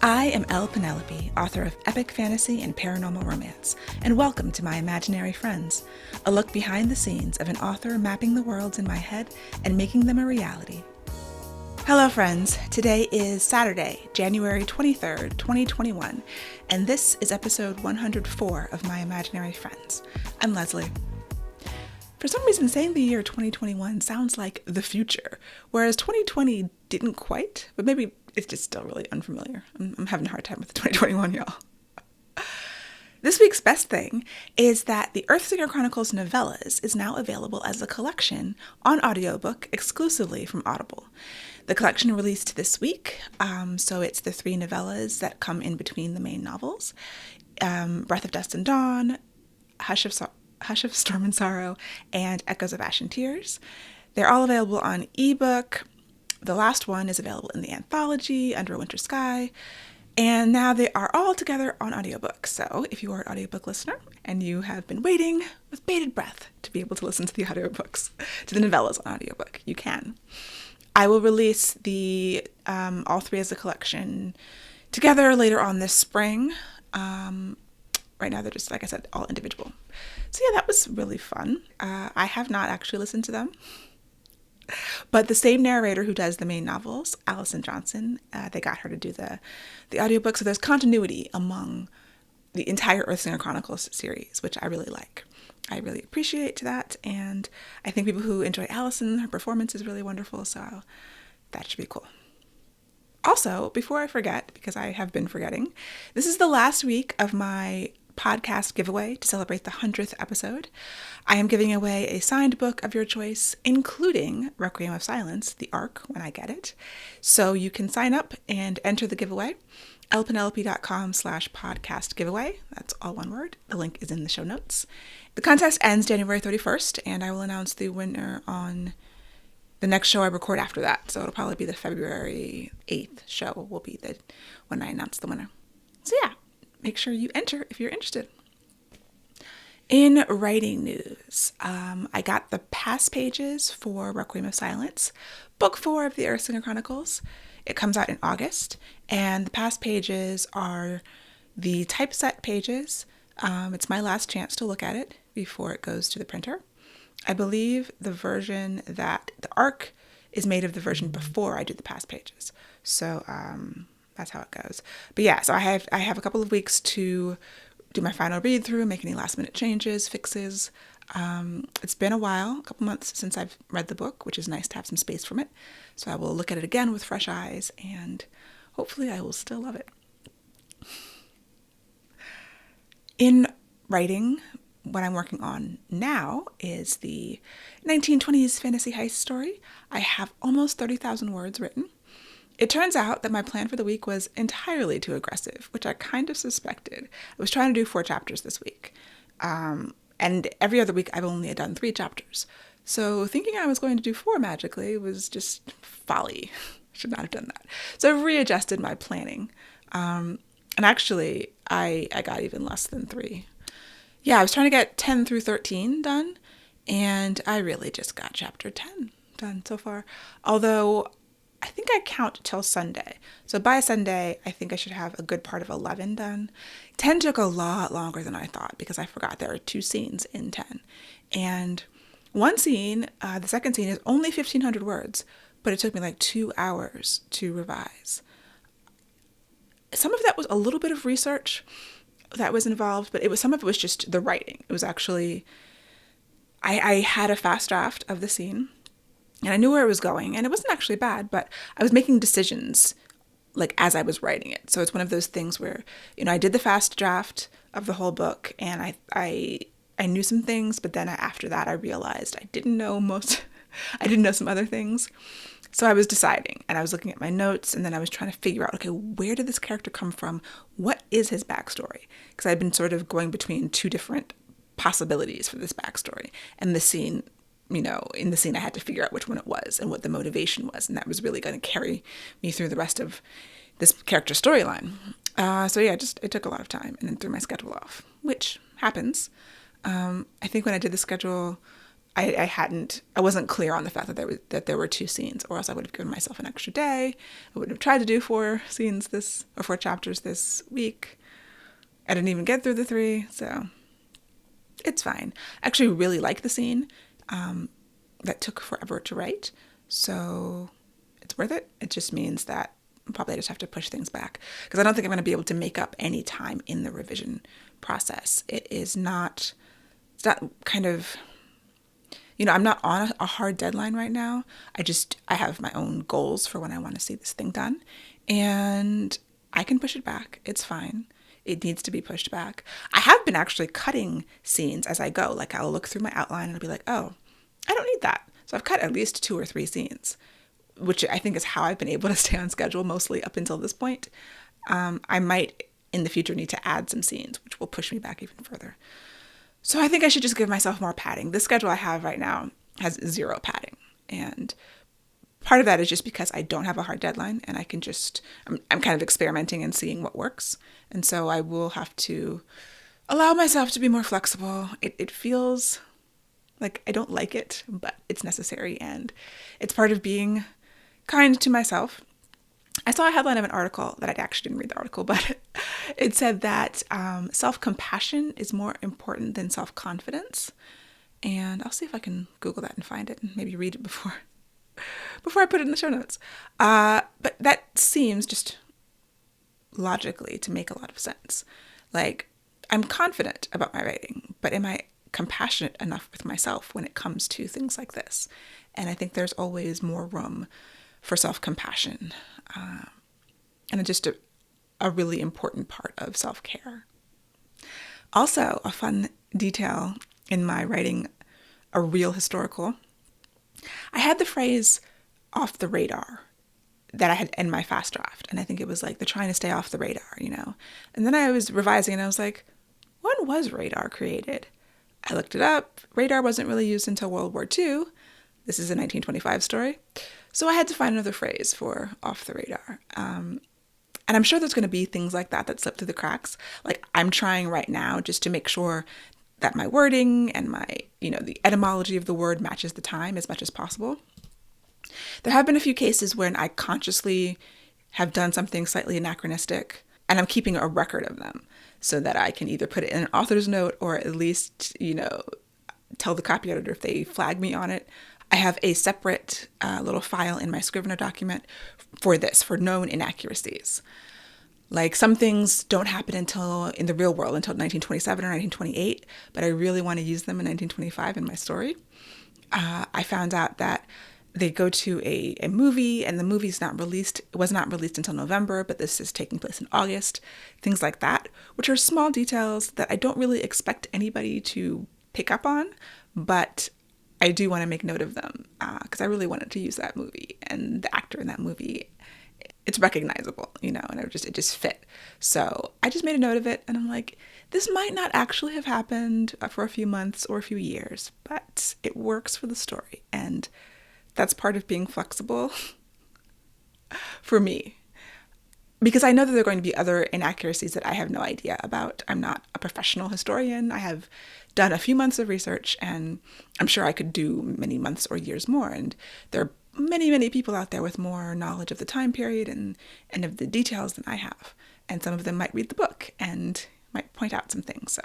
I am Penelope, author of epic fantasy and paranormal romance, and welcome to my imaginary friends, a look behind the scenes of an author mapping the worlds in my head and making them a reality. Hello friends, today is Saturday, January 23rd, 2021, and this is episode 104 of My Imaginary Friends. I'm Leslie. For some reason, saying the year 2021 sounds like the future, whereas 2020 didn't quite, but maybe it's just still really unfamiliar. I'm having a hard time with 2021, y'all. This week's best thing is that the Earthsinger Chronicles novellas is now available as a collection on audiobook exclusively from Audible. The collection released this week, so it's the 3 novellas that come in between the main novels. Breath of Dust and Dawn, Hush of Storm and Sorrow, and Echoes of Ash and Tears. They're all available on ebook. The last one is available in the anthology, Under a Winter Sky, and now they are all together on audiobook. So if you are an audiobook listener and you have been waiting with bated breath to be able to listen to the audiobooks, to the novellas on audiobook, you can. I will release the all 3 as a collection together later on this spring. Right now they're just, like I said, all individual. So yeah, that was really fun. I have not actually listened to them. But the same narrator who does the main novels, Allison Johnson, they got her to do the audiobook. So there's continuity among the entire Earthsinger Chronicles series, which I really like. I really appreciate that. And I think people who enjoy Allison, her performance is really wonderful. So that should be cool. Also, before I forget, because I have been forgetting, this is the last week of my podcast giveaway to celebrate the 100th episode. I am giving away a signed book of your choice, including Requiem of Silence, the ARC, when I get it. So you can sign up and enter the giveaway. lpenelope.com/podcast giveaway. That's all one word. The link is in the show notes. The contest ends January 31st, and I will announce the winner on the next show I record after that. So it'll probably be the February 8th show will be when I announce the winner. So yeah, make sure you enter if you're interested. In writing news, I got the past pages for Requiem of Silence, book 4 of the Earthsinger Chronicles. It comes out in August, and the past pages are the typeset pages. It's my last chance to look at it before it goes to the printer. I believe the version that the ARC is made of the version before I do the past pages. So that's how it goes. But yeah, so I have a couple of weeks to do my final read through, make any last minute changes, fixes. It's been a while, a couple months since I've read the book, which is nice to have some space from it. So I will look at it again with fresh eyes, and hopefully I will still love it. In writing, what I'm working on now is the 1920s fantasy heist story. I have almost 30,000 words written. It turns out that my plan for the week was entirely too aggressive, which I kind of suspected. I was trying to do 4 chapters this week. And every other week I've only done 3 chapters. So thinking I was going to do 4 magically was just folly. Should not have done that. So I've readjusted my planning. And actually, I got even less than 3. Yeah, I was trying to get 10 through 13 done, and I really just got chapter 10 done so far. Although I think I count till Sunday. So by Sunday, I think I should have a good part of 11 done. 10 took a lot longer than I thought because I forgot there are 2 scenes in 10. And one scene, the second scene, is only 1,500 words, but it took me like 2 hours to revise. Some of that was a little bit of research that was involved, but some of it was just the writing. It was actually, I had a fast draft of the scene, and I knew where it was going, and it wasn't actually bad, but I was making decisions like as I was writing it. So it's one of those things where, I did the fast draft of the whole book, and I knew some things, but then after that I realized I didn't know some other things. So I was deciding, and I was looking at my notes, and then I was trying to figure out, okay, where did this character come from? What is his backstory? Because I'd been sort of going between 2 different possibilities for this backstory. And the scene, in the scene I had to figure out which one it was and what the motivation was. And that was really going to carry me through the rest of this character storyline. So yeah, it took a lot of time, and then threw my schedule off, which happens. I think when I did the schedule I wasn't clear on the fact that there were two scenes, or else I would have given myself an extra day. I would have tried to do 4 chapters this week. I didn't even get through the 3, so it's fine. I actually really like the scene that took forever to write, so it's worth it. It just means that probably I just have to push things back, because I don't think I'm going to be able to make up any time in the revision process. It's not kind of, I'm not on a hard deadline right now. I have my own goals for when I want to see this thing done, and I can push it back. It's fine. It needs to be pushed back. I have been actually cutting scenes as I go. Like, I'll look through my outline and I'll be like, oh, I don't need that. So I've cut at least 2 or 3 scenes, which I think is how I've been able to stay on schedule mostly up until this point. I might in the future need to add some scenes, which will push me back even further. So I think I should just give myself more padding. The schedule I have right now has 0 padding. And part of that is just because I don't have a hard deadline, and I'm kind of experimenting and seeing what works. And so I will have to allow myself to be more flexible. It feels like I don't like it, but it's necessary, and it's part of being kind to myself. I saw a headline of an article that I actually didn't read the article, but it said that self-compassion is more important than self-confidence. And I'll see if I can Google that and find it and maybe read it before I put it in the show notes. But that seems just logically to make a lot of sense. Like, I'm confident about my writing, but am I compassionate enough with myself when it comes to things like this? And I think there's always more room for self-compassion. And it's just a really important part of self-care. Also, a fun detail in my writing a real historical, I had the phrase "off the radar" that I had in my fast draft. And I think it was like, they're trying to stay off the radar, And then I was revising and I was like, when was radar created? I looked it up. Radar wasn't really used until World War II. This is a 1925 story. So I had to find another phrase for off the radar. And I'm sure there's going to be things like that slip through the cracks. Like, I'm trying right now just to make sure that my wording and my, the etymology of the word matches the time as much as possible. There have been a few cases when I consciously have done something slightly anachronistic, and I'm keeping a record of them so that I can either put it in an author's note or at least, tell the copy editor if they flag me on it. I have a separate little file in my Scrivener document for known inaccuracies. Like, some things don't happen in the real world until 1927 or 1928, but I really want to use them in 1925 in my story. I found out that they go to a movie, and the movie's was not released until November, but this is taking place in August. Things like that, which are small details that I don't really expect anybody to pick up on, but I do want to make note of them because I really wanted to use that movie, and the actor in that movie, it's recognizable, and it just fit. So I just made a note of it, and I'm like, this might not actually have happened for a few months or a few years, but it works for the story, and that's part of being flexible for me. Because I know that there are going to be other inaccuracies that I have no idea about. I'm not a professional historian. I have done a few months of research, and I'm sure I could do many months or years more. And there are many, many people out there with more knowledge of the time period and of the details than I have. And some of them might read the book and might point out some things. So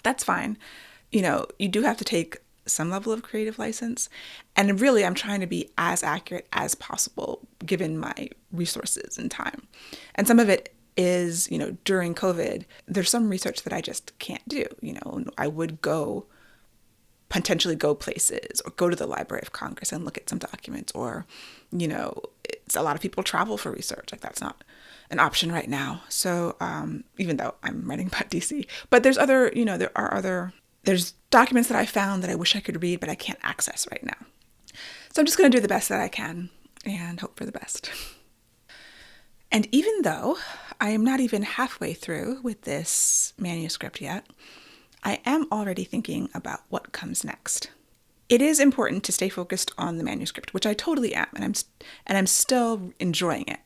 that's fine. You do have to take some level of creative license. And really, I'm trying to be as accurate as possible given my resources and time. And some of it is, during COVID, there's some research that I just can't do. I would potentially go places or go to the Library of Congress and look at some documents, or, it's a lot of people travel for research. Like, that's not an option right now. So even though I'm writing about DC, but there's there's documents that I found that I wish I could read, but I can't access right now. So I'm just going to do the best that I can and hope for the best. And even though I am not even halfway through with this manuscript yet, I am already thinking about what comes next. It is important to stay focused on the manuscript, which I totally am, and I'm still enjoying it.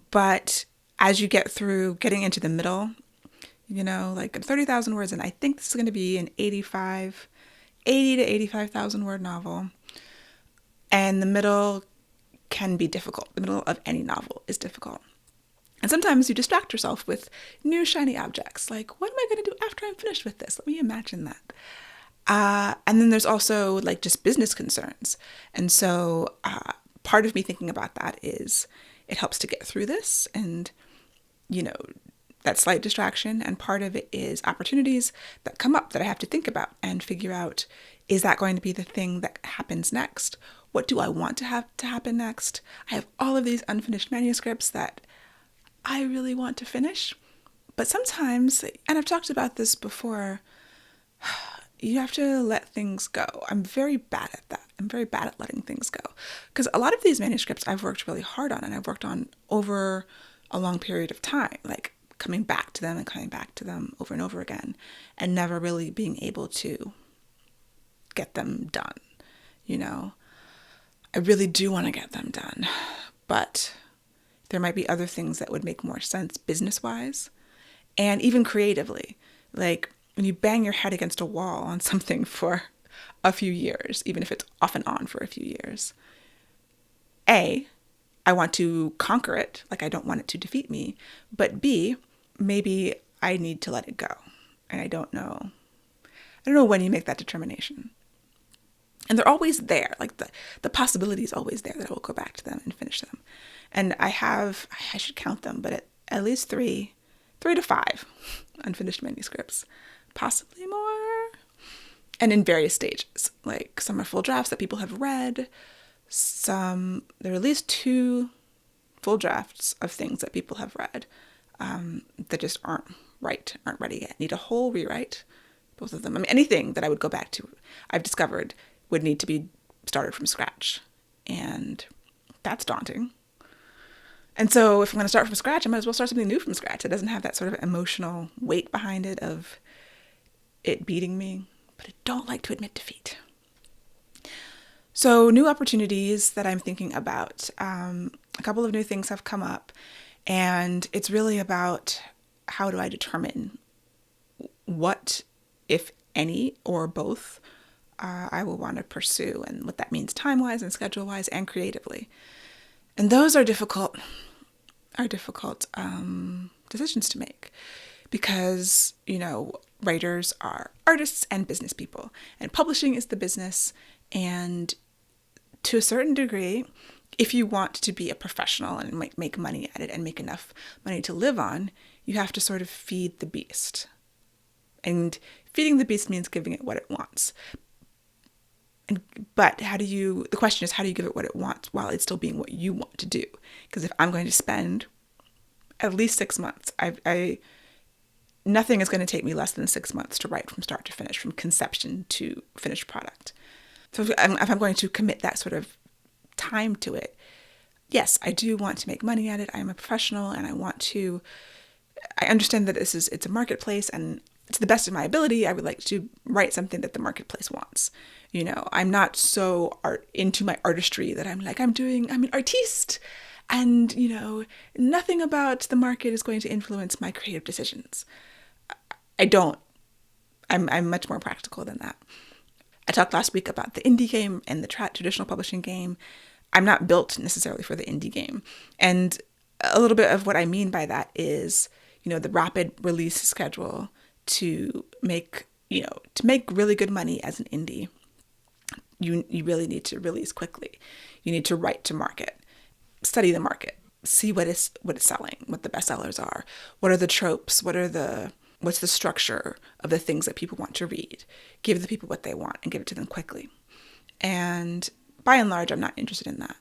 But as you get through getting into the middle, like, I'm 30,000 words, and I think this is going to be an 85 80 to 85,000 word novel. And the middle can be difficult. The middle of any novel is difficult. And sometimes you distract yourself with new shiny objects. Like, what am I going to do after I'm finished with this? Let me imagine that. And then there's also like just business concerns. And so part of me thinking about that is it helps to get through this and, that slight distraction. And part of it is opportunities that come up that I have to think about and figure out, is that going to be the thing that happens next? What do I want to have to happen next? I have all of these unfinished manuscripts that I really want to finish. But sometimes, and I've talked about this before, you have to let things go. I'm very bad at that. I'm very bad at letting things go. Because a lot of these manuscripts I've worked really hard on, and I've worked on over a long period of time, like coming back to them and coming back to them over and over again, and never really being able to get them done. I really do want to get them done, but there might be other things that would make more sense business-wise and even creatively. Like when you bang your head against a wall on something for a few years, even if it's off and on for a few years, A, I want to conquer it, like I don't want it to defeat me, but B, maybe I need to let it go. And I don't know when you make that determination. And they're always there, like the possibility is always there that I will go back to them and finish them. And I should count them, but at least three to five unfinished manuscripts, possibly more. And in various stages, like some are full drafts that people have read. There are at least 2 full drafts of things that people have read that just aren't ready yet, need a whole rewrite, both of them. I mean, anything that I would go back to, I've discovered would need to be started from scratch. And that's daunting. And so if I'm going to start from scratch, I might as well start something new from scratch. It doesn't have that sort of emotional weight behind it of it beating me, but I don't like to admit defeat. So new opportunities that I'm thinking about, a couple of new things have come up, and it's really about how do I determine what, if any, or both, I will want to pursue, and what that means time-wise and schedule-wise and creatively. And those are difficult decisions to make because, writers are artists and business people, and publishing is the business. And to a certain degree, if you want to be a professional and make money at it and make enough money to live on, you have to sort of feed the beast. And feeding the beast means giving it what it wants. But the question is, how do you give it what it wants while it's still being what you want to do? Because if I'm going to spend at least 6 months, nothing is going to take me less than 6 months to write from start to finish, from conception to finished product. So if I'm going to commit that sort of time to it, yes, I do want to make money at it. I'm a professional, and I understand that it's a marketplace, and to the best of my ability, I would like to write something that the marketplace wants. I'm not so into my artistry that I'm an artiste, and, nothing about the market is going to influence my creative decisions. I'm much more practical than that. I talked last week about the indie game and the traditional publishing game. I'm not built necessarily for the indie game. And a little bit of what I mean by that is, the rapid release schedule to make really good money as an indie. You really need to release quickly. You need to write to market, study the market, see what is selling, what the bestsellers are, what are the tropes, what's the structure of the things that people want to read, give the people what they want and give it to them quickly. And by and large, I'm not interested in that.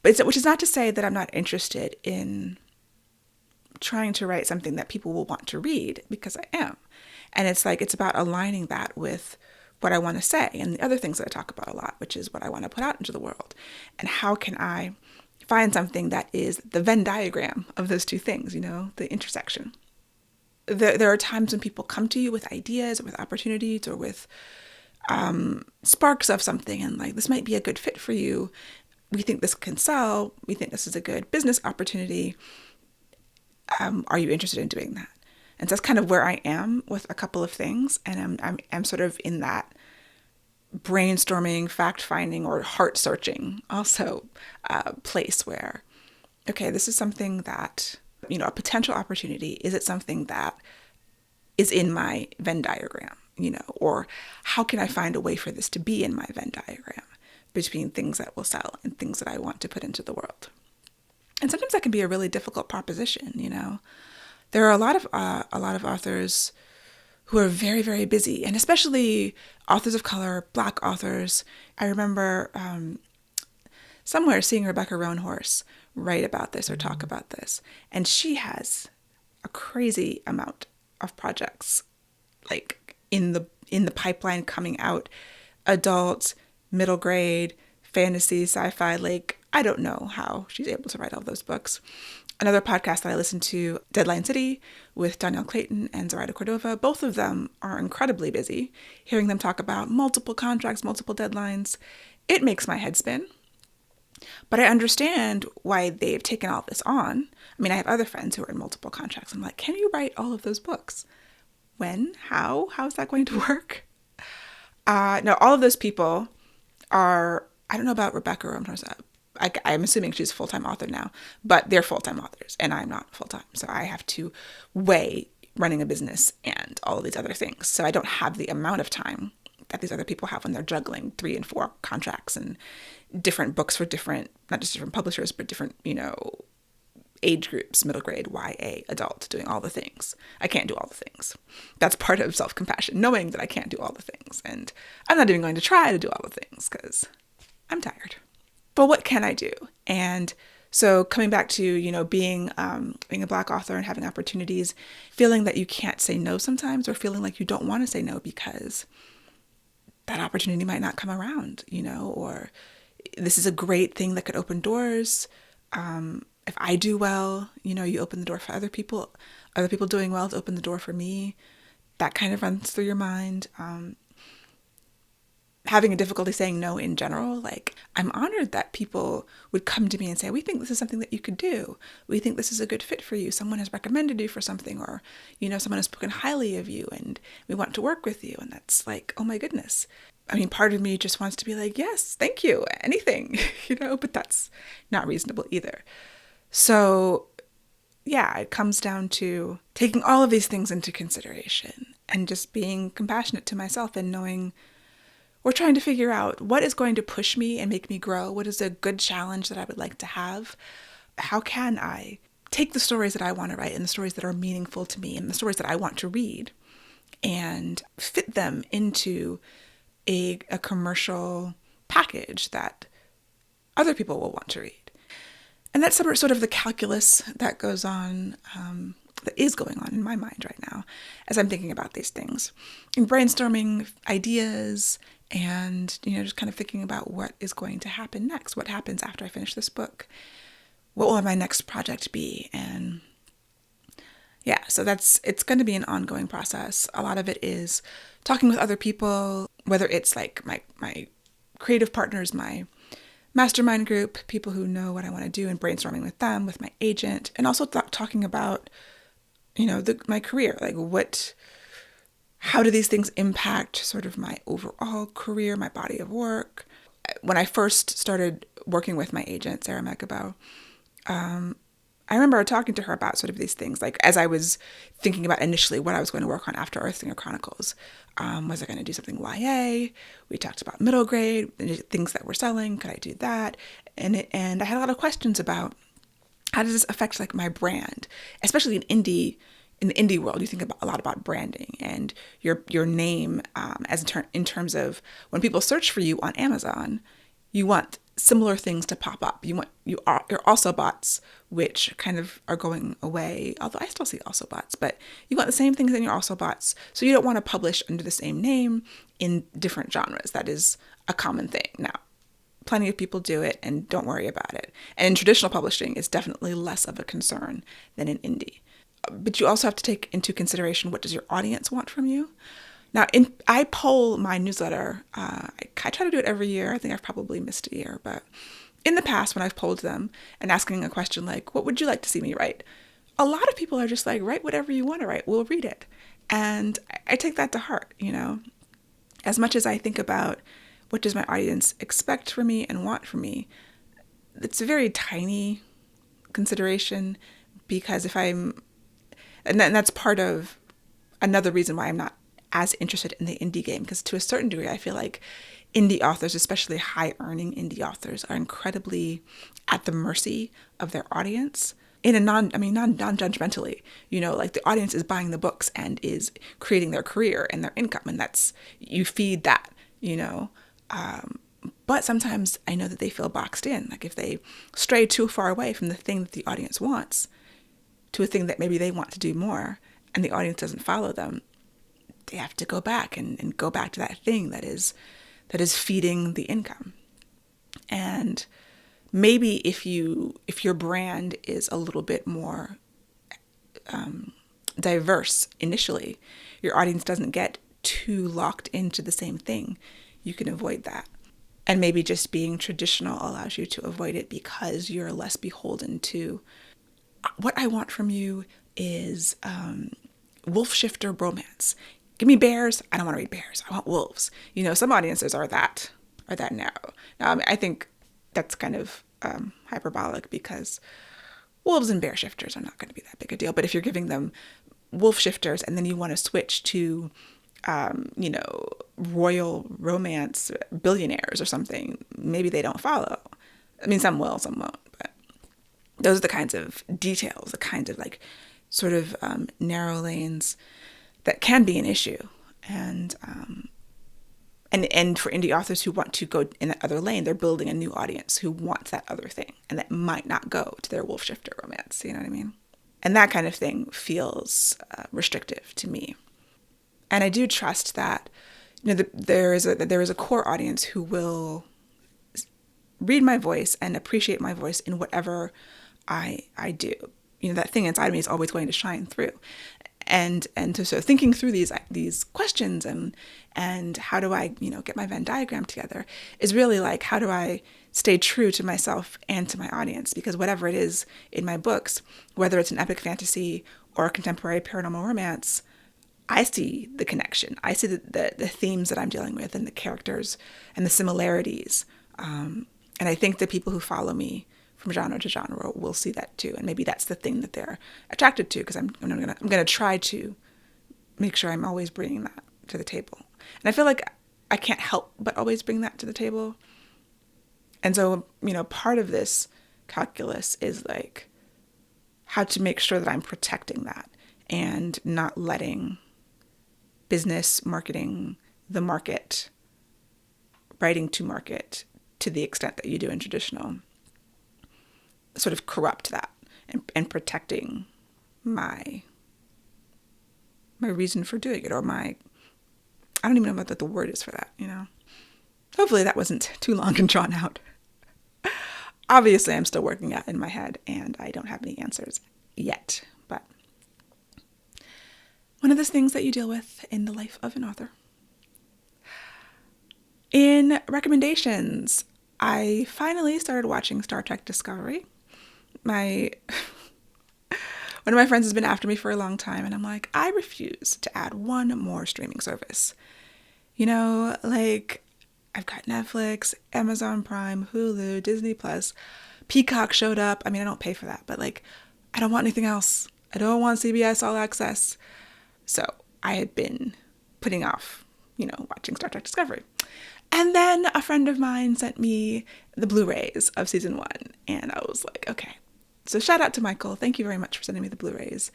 Which is not to say that I'm not interested in trying to write something that people will want to read, because I am. And it's about aligning that with what I want to say and the other things that I talk about a lot, which is what I want to put out into the world. And how can I find something that is the Venn diagram of those two things, the intersection. There are times when people come to you with ideas or with opportunities or with sparks of something, and this might be a good fit for you. We think this can sell. We think this is a good business opportunity. Are you interested in doing that? And so that's kind of where I am with a couple of things. And I'm sort of in that brainstorming, fact-finding, or heart-searching also place where, okay, this is something that, a potential opportunity. Is it something that is in my Venn diagram, or how can I find a way for this to be in my Venn diagram between things that will sell and things that I want to put into the world? And sometimes that can be a really difficult proposition, There are a lot of authors who are very, very busy, and especially authors of color, Black authors. I remember somewhere seeing Rebecca Roanhorse write about this or talk about this, and she has a crazy amount of projects like in the pipeline coming out, adult, middle grade, fantasy, sci-fi. Like, I don't know how she's able to write all those books. Another podcast that I listen to, Deadline City, with Danielle Clayton and Zoraida Cordova, both of them are incredibly busy. Hearing them talk about multiple contracts, multiple deadlines, it makes my head spin. But I understand why they've taken all this on. I mean, I have other friends who are in multiple contracts. I'm like, can you write all of those books? When? How? How is that going to work? No, all of those people are, I don't know about Rebecca Roanhorse. I'm assuming she's a full-time author now, but they're full-time authors and I'm not full-time. So I have to weigh running a business and all of these other things. So I don't have the amount of time that these other people have when they're juggling 3 and 4 contracts and different books for different, not just different publishers, but different, age groups, middle grade, YA, adult, doing all the things. I can't do all the things. That's part of self-compassion, knowing that I can't do all the things. And I'm not even going to try to do all the things because I'm tired. But what can I do? And so coming back to, being a Black author and having opportunities, feeling that you can't say no sometimes, or feeling like you don't want to say no because that opportunity might not come around, or this is a great thing that could open doors. If I do well, you open the door for other people doing well to open the door for me. That kind of runs through your mind. Having a difficulty saying no in general, like, I'm honored that people would come to me and say, we think this is something that you could do. We think this is a good fit for you. Someone has recommended you for something, or, someone has spoken highly of you and we want to work with you. And that's like, oh my goodness. I mean, part of me just wants to be like, yes, thank you, anything, but that's not reasonable either. So yeah, it comes down to taking all of these things into consideration and just being compassionate to myself and knowing, we're trying to figure out what is going to push me and make me grow. What is a good challenge that I would like to have? How can I take the stories that I want to write and the stories that are meaningful to me and the stories that I want to read and fit them into a commercial package that other people will want to read? And that's sort of the calculus that goes on, that is going on in my mind right now as I'm thinking about these things and brainstorming ideas and, just kind of thinking about what is going to happen next. What happens after I finish this book? What will my next project be? And yeah, so it's going to be an ongoing process. A lot of it is talking with other people, whether it's like my creative partners, my mastermind group, people who know what I want to do, and brainstorming with them, with my agent, and also talking about, my career, like how do these things impact sort of my overall career, my body of work? When I first started working with my agent, Sarah Megabo, I remember talking to her about sort of these things, like as I was thinking about initially what I was going to work on after Earthsinger Chronicles. Was I going to do something YA? We talked about middle grade, things that were selling. Could I do that? And I had a lot of questions about how does this affect like my brand, especially in the indie world. You think about a lot about branding and your name in terms of when people search for you on Amazon, you want similar things to pop up. Your also bots, which kind of are going away, although I still see also bots, but you want the same things in your also bots. So you don't want to publish under the same name in different genres. That is a common thing. Now, plenty of people do it and don't worry about it. And in traditional publishing, it's definitely less of a concern than in indie. But you also have to take into consideration, what does your audience want from you? Now, I poll my newsletter. I try to do it every year. I think I've probably missed a year. But in the past, when I've polled them and asking a question like, what would you like to see me write? A lot of people are just like, write whatever you want to write. We'll read it. And I take that to heart, As much as I think about what does my audience expect from me and want from me? It's a very tiny consideration, because and that's part of another reason why I'm not as interested in the indie game, because to a certain degree, I feel like indie authors, especially high-earning indie authors, are incredibly at the mercy of their audience in a non-judgmentally. Like the audience is buying the books and is creating their career and their income, and you feed that, But sometimes I know that they feel boxed in. Like if they stray too far away from the thing that the audience wants to a thing that maybe they want to do more, and the audience doesn't follow them, they have to go back and go back to that thing that is feeding the income. And maybe if your brand is a little bit more diverse initially, your audience doesn't get too locked into the same thing, you can avoid that. And maybe just being traditional allows you to avoid it, because you're less beholden to what I want from you is wolf shifter romance. Give me bears. I don't want to read bears. I want wolves. Some audiences are that narrow. Now, I think that's kind of hyperbolic, because wolves and bear shifters are not going to be that big a deal. But if you're giving them wolf shifters and then you want to switch to, royal romance billionaires or something, maybe they don't follow. I mean, some will, some won't. But those are the kinds of details, the kinds of sort of narrow lanes that can be an issue. And for indie authors who want to go in that other lane, they're building a new audience who wants that other thing, and that might not go to their wolf shifter romance. You know what I mean? And that kind of thing feels restrictive to me. And I do trust that there is a core audience who will read my voice and appreciate my voice in whatever I do. That thing inside of me is always going to shine through. And so thinking through these questions and how do I, get my Venn diagram together is really like, how do I stay true to myself and to my audience? Because whatever it is in my books, whether it's an epic fantasy or a contemporary paranormal romance, I see the connection. I see the themes that I'm dealing with and the characters and the similarities. And I think the people who follow me from genre to genre will see that too. And maybe that's the thing that they're attracted to, because I'm gonna try to make sure I'm always bringing that to the table. And I feel like I can't help but always bring that to the table. And so, part of this calculus is like how to make sure that I'm protecting that and not letting business, marketing, the market, writing to market to the extent that you do in traditional, sort of corrupt that, and protecting my reason for doing it, or I don't even know what the word is for that, Hopefully that wasn't too long and drawn out. Obviously, I'm still working out in my head, and I don't have any answers yet, but one of those things that you deal with in the life of an author. In recommendations, I finally started watching Star Trek Discovery. One of my friends has been after me for a long time, and I'm like, I refuse to add one more streaming service. I've got Netflix, Amazon Prime, Hulu, Disney Plus, Peacock showed up. I mean, I don't pay for that, but I don't want anything else. I don't want CBS All Access. So I had been putting off, watching Star Trek Discovery. And then a friend of mine sent me the Blu-rays of season 1. And I was like, okay. So shout out to Michael. Thank you very much for sending me the Blu-rays.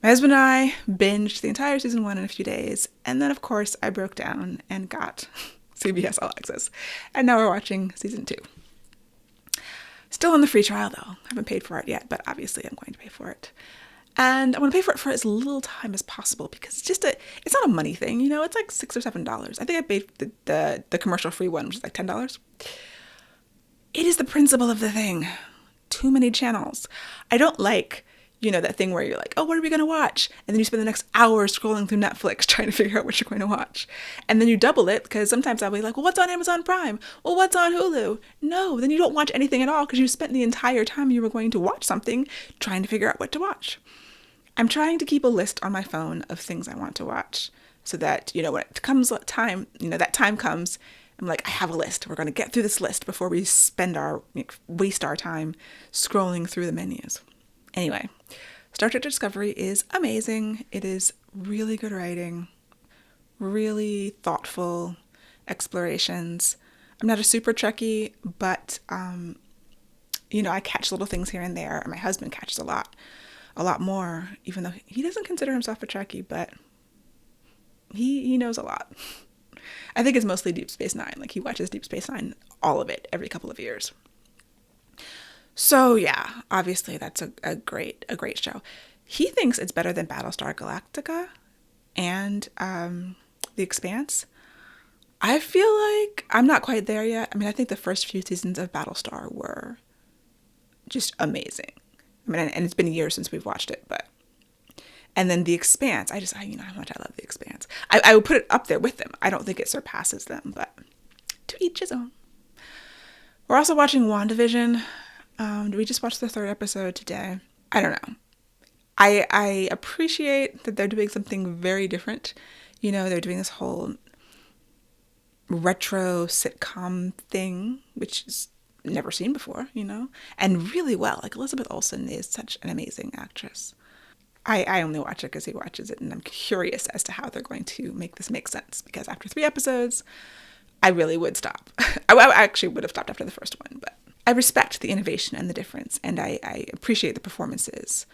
My husband and I binged the entire season 1 in a few days. And then, of course, I broke down and got CBS All Access. And now we're watching season 2. Still on the free trial, though. Haven't paid for it yet, but obviously I'm going to pay for it. And I want to pay for it for as little time as possible, because it's not a money thing, it's like $6 or $7. I think I paid the commercial free one, which is like $10. It is the principle of the thing. Too many channels. I don't like, that thing where you're like, oh, what are we going to watch? And then you spend the next hour scrolling through Netflix trying to figure out what you're going to watch. And then you double it, because sometimes I'll be like, well, what's on Amazon Prime? Well, what's on Hulu? No, then you don't watch anything at all, because you spent the entire time you were going to watch something trying to figure out what to watch. I'm trying to keep a list on my phone of things I want to watch, so that, when it comes time, that time comes, I'm like, I have a list. We're going to get through this list before we waste our time scrolling through the menus. Anyway, Star Trek Discovery is amazing. It is really good writing, really thoughtful explorations. I'm not a super Trekkie, but I catch little things here and there. My husband catches a lot more, even though he doesn't consider himself a Trekkie, but he knows a lot. I think it's mostly Deep Space Nine. Like, he watches Deep Space Nine, all of it, every couple of years. So yeah, obviously that's a great show. He thinks it's better than Battlestar Galactica and The Expanse. I feel like I'm not quite there yet. I mean, I think the first few seasons of Battlestar were just amazing. I mean, and it's been years since we've watched it, but. And then The Expanse, you know how much I love The Expanse. I would put it up there with them. I don't think it surpasses them, but to each his own. We're also watching WandaVision. We just watched the 3rd episode today. I don't know. I appreciate that they're doing something very different. You know, they're doing this whole retro sitcom thing, which is never seen before, you know, and really well. Like, Elizabeth Olsen is such an amazing actress. I only watch it because he watches it, and I'm curious as to how they're going to make this make sense, because after 3 episodes, I really would stop. I actually would have stopped after the first one, but I respect the innovation and the difference, and I appreciate the performances.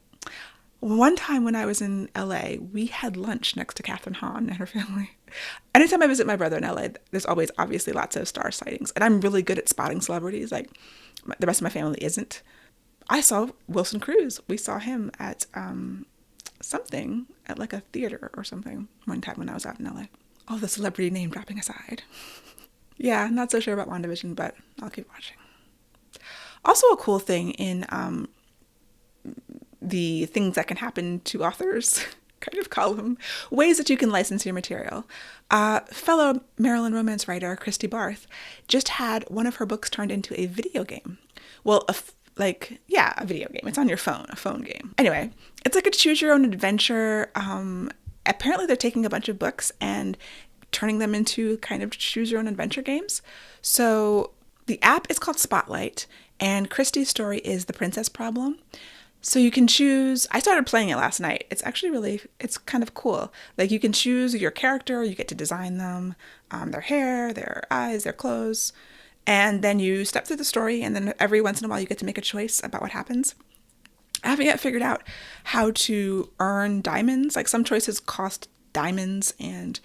One time when I was in LA, we had lunch next to Catherine Hahn and her family. Anytime I visit my brother in LA, there's always obviously lots of star sightings, and I'm really good at spotting celebrities, like the rest of my family isn't. I saw Wilson Cruz. We saw him at something, at like a theater or something, one time when I was out in LA. All the celebrity name dropping aside. Yeah, not so sure about WandaVision, but I'll keep watching. Also a cool thing in the things that can happen to authors kind of column, ways that you can license your material. Fellow Maryland romance writer Christy Barth just had one of her books turned into a video game. Well, a video game. It's on your phone, a phone game. Anyway, it's like a choose your own adventure. Apparently they're taking a bunch of books and turning them into kind of choose your own adventure games. So the app is called Spotlight, and Christy's story is The Princess Problem. So you can choose, I started playing it last night. It's actually it's kind of cool. Like, you can choose your character, you get to design them, their hair, their eyes, their clothes, and then you step through the story, and then every once in a while you get to make a choice about what happens. I haven't yet figured out how to earn diamonds. Like, some choices cost diamonds, and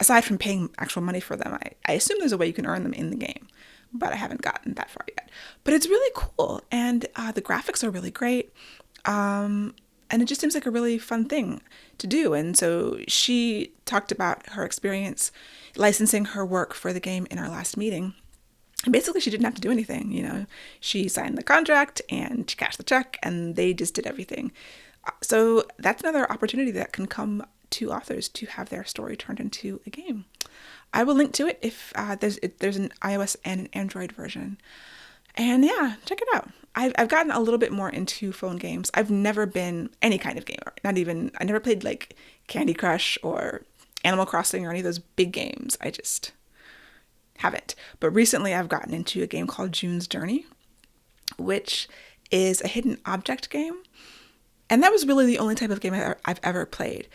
aside from paying actual money for them, I assume there's a way you can earn them in the game, but I haven't gotten that far yet. But it's really cool, and the graphics are really great. And it just seems like a really fun thing to do. And so she talked about her experience licensing her work for the game in our last meeting. And basically she didn't have to do anything, you know. She signed the contract and she cashed the check, and they just did everything. So that's another opportunity that can come to authors to have their story turned into a game. I will link to it if there's an iOS and an Android version. And yeah, check it out. I've gotten a little bit more into phone games. I've never been any kind of gamer. I never played like Candy Crush or Animal Crossing or any of those big games. I just haven't. But recently I've gotten into a game called June's Journey, which is a hidden object game. And that was really the only type of game I've ever played.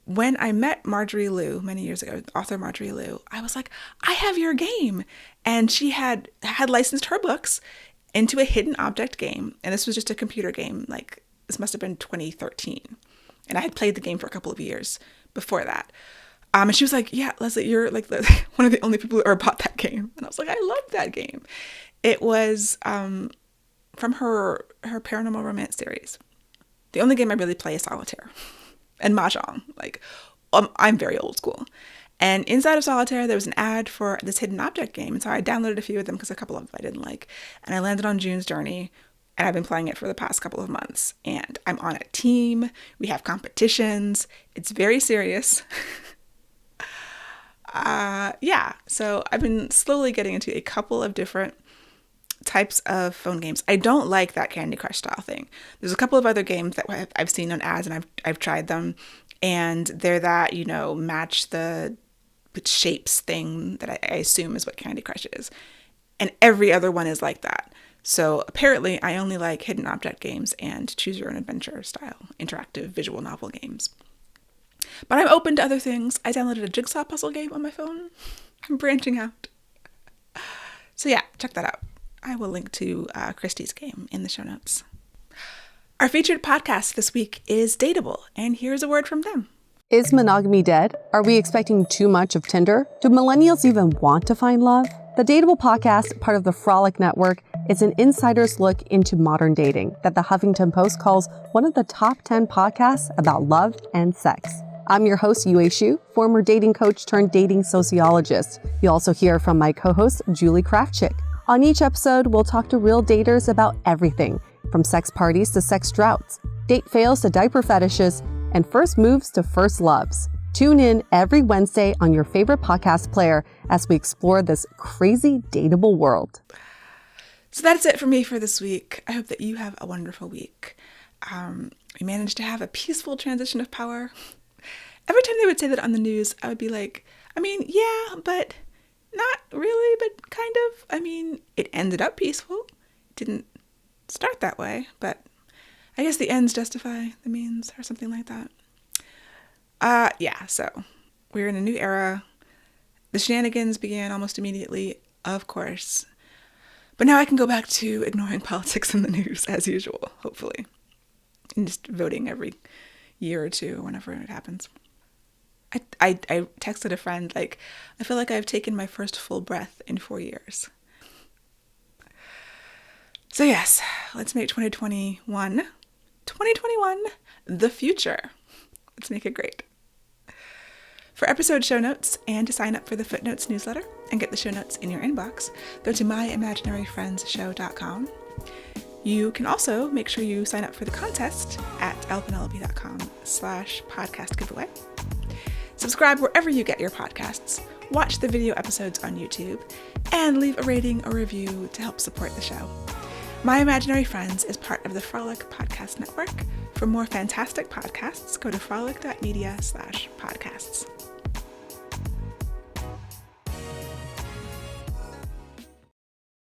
When I met Marjorie Liu many years ago, author Marjorie Liu, I was like, I have your game. And she had licensed her books into a hidden object game. And this was just a computer game. Like, this must have been 2013. And I had played the game for a couple of years before that. And she was like, yeah, Leslie, you're like one of the only people who ever bought that game. And I was like, I love that game. It was from her paranormal romance series. The only game I really play is Solitaire and Mahjong. Like, I'm very old school. And inside of Solitaire, there was an ad for this hidden object game. And so I downloaded a few of them because a couple of them I didn't like. And I landed on June's Journey, and I've been playing it for the past couple of months. And I'm on a team. We have competitions. It's very serious. So I've been slowly getting into a couple of different types of phone games. I don't like that Candy Crush style thing. There's a couple of other games that I've seen on ads, and I've tried them, and they're that, you know, match the shapes thing that I assume is what Candy Crush is. And every other one is like that. So apparently I only like hidden object games and choose your own adventure style interactive visual novel games. But I'm open to other things. I downloaded a jigsaw puzzle game on my phone. I'm branching out. So yeah, check that out. I will link to Christy's game in the show notes. Our featured podcast this week is Dateable, and here's a word from them. Is monogamy dead? Are we expecting too much of Tinder? Do millennials even want to find love? The Dateable podcast, part of the Frolic Network, is an insider's look into modern dating that the Huffington Post calls one of the top 10 podcasts about love and sex. I'm your host, Yue Xu, former dating coach turned dating sociologist. You'll also hear from my co-host, Julie Krafchick. On each episode, we'll talk to real daters about everything, from sex parties to sex droughts, date fails to diaper fetishes, and first moves to first loves. Tune in every Wednesday on your favorite podcast player as we explore this crazy dateable world. So that's it for me for this week. I hope that you have a wonderful week. We managed to have a peaceful transition of power. Every time they would say that on the news, I would be like, I mean, yeah, but not really, but kind of. I mean, it ended up peaceful. It didn't start that way, but I guess the ends justify the means or something like that. Yeah, so we're in a new era. The shenanigans began almost immediately, of course. But now I can go back to ignoring politics in the news as usual, hopefully. And just voting every year or two whenever it happens. I texted a friend, like, I feel like I've taken my first full breath in 4 years. So yes, let's make 2021 the future. Let's make it great. For episode show notes and to sign up for the Footnotes newsletter and get the show notes in your inbox, go to myimaginaryfriendsshow.com. You can also make sure you sign up for the contest at lpenelope.com/podcast giveaway. Subscribe wherever you get your podcasts, watch the video episodes on YouTube, and leave a rating or review to help support the show. My Imaginary Friends is part of the Frolic Podcast Network. For more fantastic podcasts, go to frolic.media/podcasts.